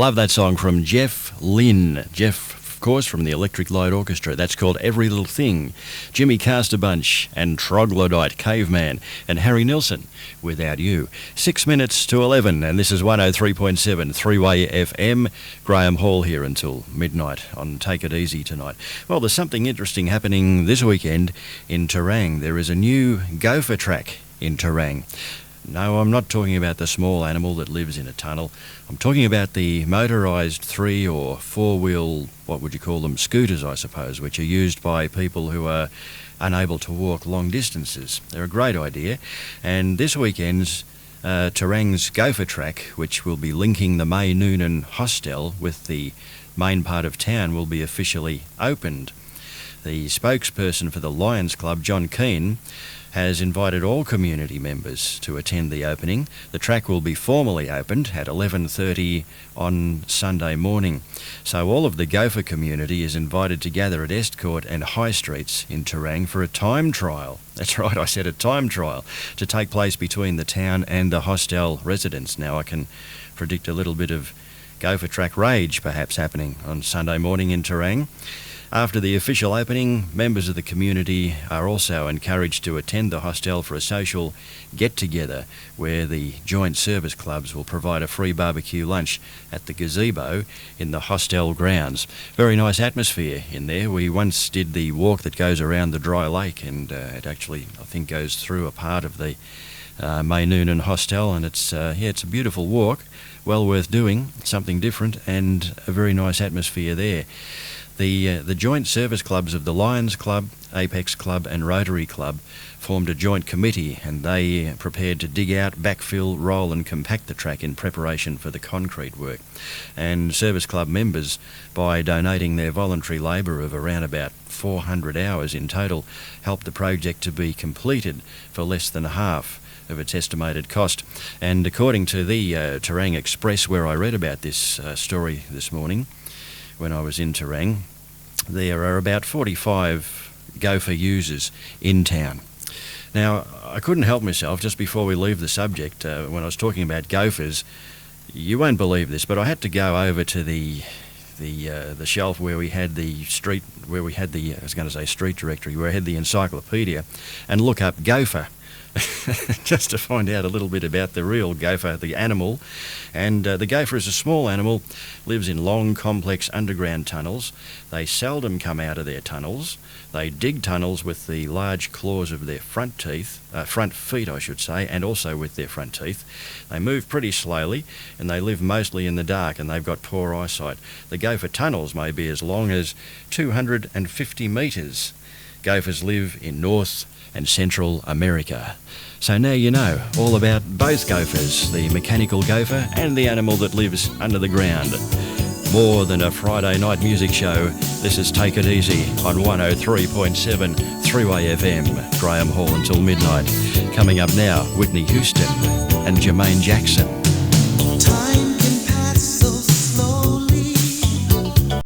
Love that song from Jeff Lynne. Jeff, of course, from the Electric Light Orchestra. That's called Every Little Thing. Jimmy Casterbunch and Troglodyte Caveman and Harry Nilsson, Without You. 6 minutes to 11, and this is 103.7 Three-Way FM. Graham Hall here until midnight on Take It Easy tonight. Well, there's something interesting happening this weekend in Terang. There is a new Gopher track in Terang. No, I'm not talking about the small animal that lives in a tunnel. I'm talking about the motorised 3 or 4-wheel, what would you call them, scooters, I suppose, which are used by people who are unable to walk long distances. They're a great idea. And this weekend's Terang's Gopher track, which will be linking the May Noonan Hostel with the main part of town, will be officially opened. The spokesperson for the Lions Club, John Keane, has invited all community members to attend the opening. The track will be formally opened at 11:30 on Sunday morning. So all of the Gopher community is invited to gather at Estcourt and High Streets in Terang for a time trial. That's right, I said a time trial, to take place between the town and the hostel residents. Now I can predict a little bit of Gopher track rage perhaps happening on Sunday morning in Terang. After the official opening, members of the community are also encouraged to attend the hostel for a social get-together where the joint service clubs will provide a free barbecue lunch at the gazebo in the hostel grounds. Very nice atmosphere in there. We once did the walk that goes around the dry lake, and it actually, I think, goes through a part of the May Noonan Hostel, and it's a beautiful walk, well worth doing, something different, and a very nice atmosphere there. The joint service clubs of the Lions Club, Apex Club and Rotary Club formed a joint committee, and they prepared to dig out, backfill, roll and compact the track in preparation for the concrete work. And service club members, by donating their voluntary labour of around about 400 hours in total, helped the project to be completed for less than half of its estimated cost. And according to the Terang Express, where I read about this story this morning when I was in Terang, there are about 45 Gopher users in town. Now, I couldn't help myself just before we leave the subject, when I was talking about Gophers. You won't believe this, but I had to go over to the shelf where we had the street directory, where I had the encyclopedia, and look up Gopher. Just to find out a little bit about the real Gopher, the animal. And the Gopher is a small animal, lives in long, complex underground tunnels. They seldom come out of their tunnels. They dig tunnels with the large claws of their front feet, and also with their front teeth. They move pretty slowly, and they live mostly in the dark, and they've got poor eyesight. The Gopher tunnels may be as long as 250 metres. Gophers live in North and Central America. So now you know all about both Gophers, the mechanical Gopher and the animal that lives under the ground. More than a Friday night music show, this is Take It Easy on 103.7 Three-Way FM. Graham Hall until midnight. Coming up now, Whitney Houston and Jermaine Jackson.